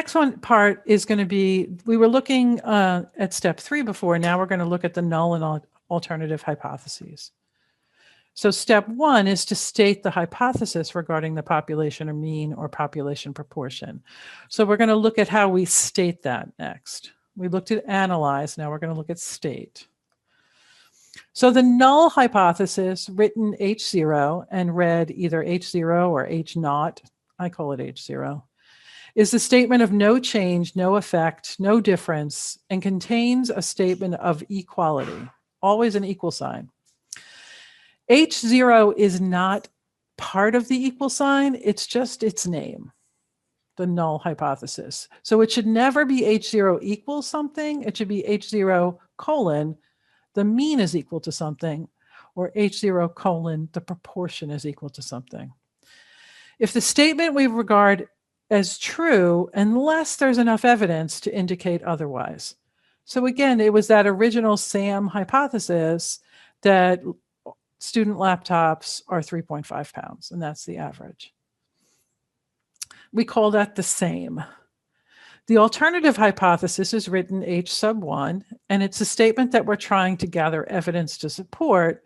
next part is going to be, we were looking at step 3 before. Now we're going to look at the null and alternative hypotheses. So step 1 is to state the hypothesis regarding the population or mean or population proportion. So we're going to look at how we state that next. We looked at analyze, now we're going to look at state. So the null hypothesis, written H0 and read either H0 or H0, I call it H0, is the statement of no change, no effect, no difference, and contains a statement of equality, always an equal sign. H0 is not part of the equal sign, it's just its name, the null hypothesis. So it should never be H0 equals something, it should be H0 colon, the mean is equal to something, or H0 colon, the proportion is equal to something. If the statement we regard as true, unless there's enough evidence to indicate otherwise. So again, it was that original SAM hypothesis that student laptops are 3.5 pounds, and that's the average. We call that the same. The alternative hypothesis is written H sub 1, and it's a statement that we're trying to gather evidence to support,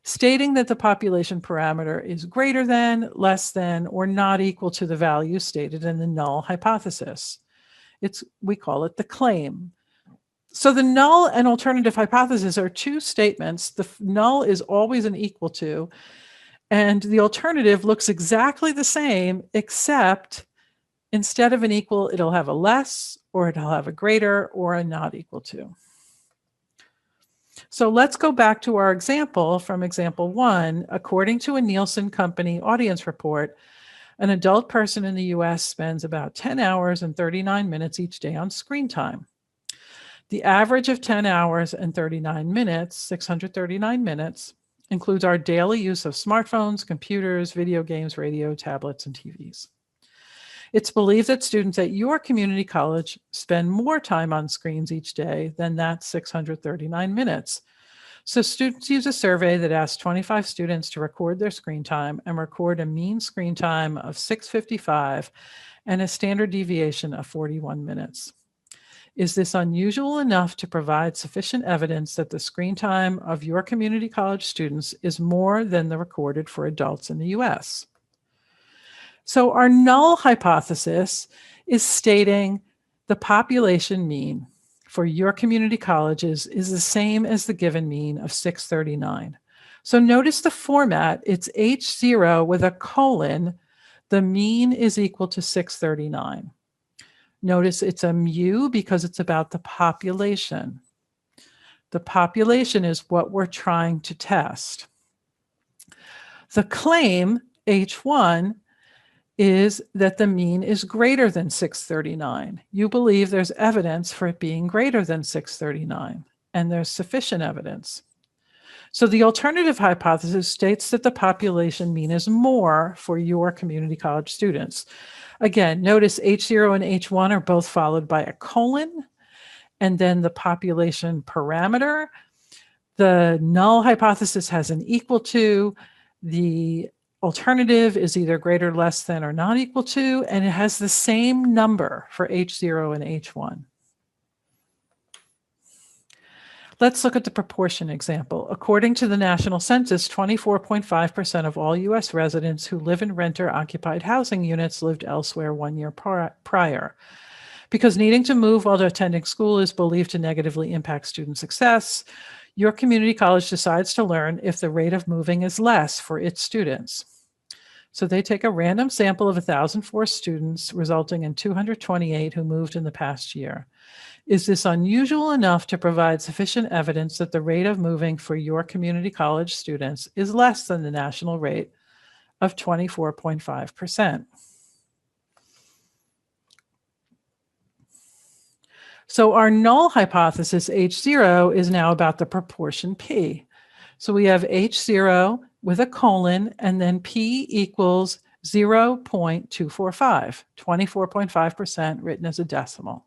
stating that the population parameter is greater than, less than, or not equal to the value stated in the null hypothesis. We call it the claim. So the null and alternative hypothesis are two statements. The null is always an equal to, and the alternative looks exactly the same, except instead of an equal, it'll have a less, or it'll have a greater, or a not equal to. So let's go back to our example from example 1. According to a Nielsen Company audience report, an adult person in the US spends about 10 hours and 39 minutes each day on screen time. The average of 10 hours and 39 minutes, 639 minutes, includes our daily use of smartphones, computers, video games, radio, tablets, and TVs. It's believed that students at your community college spend more time on screens each day than that 639 minutes. So students use a survey that asks 25 students to record their screen time and record a mean screen time of 655 and a standard deviation of 41 minutes. Is this unusual enough to provide sufficient evidence that the screen time of your community college students is more than the recorded for adults in the US? So our null hypothesis is stating the population mean for your community colleges is the same as the given mean of 639. So notice the format, it's H0 with a colon, the mean is equal to 639. Notice it's a mu because it's about the population. The population is what we're trying to test. The claim, H1, is that the mean is greater than 639. You believe there's evidence for it being greater than 639, and there's sufficient evidence. So the alternative hypothesis states that the population mean is more for your community college students. Again, notice H0 and H1 are both followed by a colon, and then the population parameter. The null hypothesis has an equal to, the alternative is either greater, less than, or not equal to, and it has the same number for H0 and H1. Let's look at the proportion example. According to the national census, 24.5% of all US residents who live in renter-occupied housing units lived elsewhere 1 year prior. Because needing to move while attending school is believed to negatively impact student success, your community college decides to learn if the rate of moving is less for its students. So they take a random sample of 1,004 students, resulting in 228 who moved in the past year. Is this unusual enough to provide sufficient evidence that the rate of moving for your community college students is less than the national rate of 24.5%? So our null hypothesis, H0, is now about the proportion P. So we have H0 with a colon, and then P equals 0.245, 24.5% written as a decimal.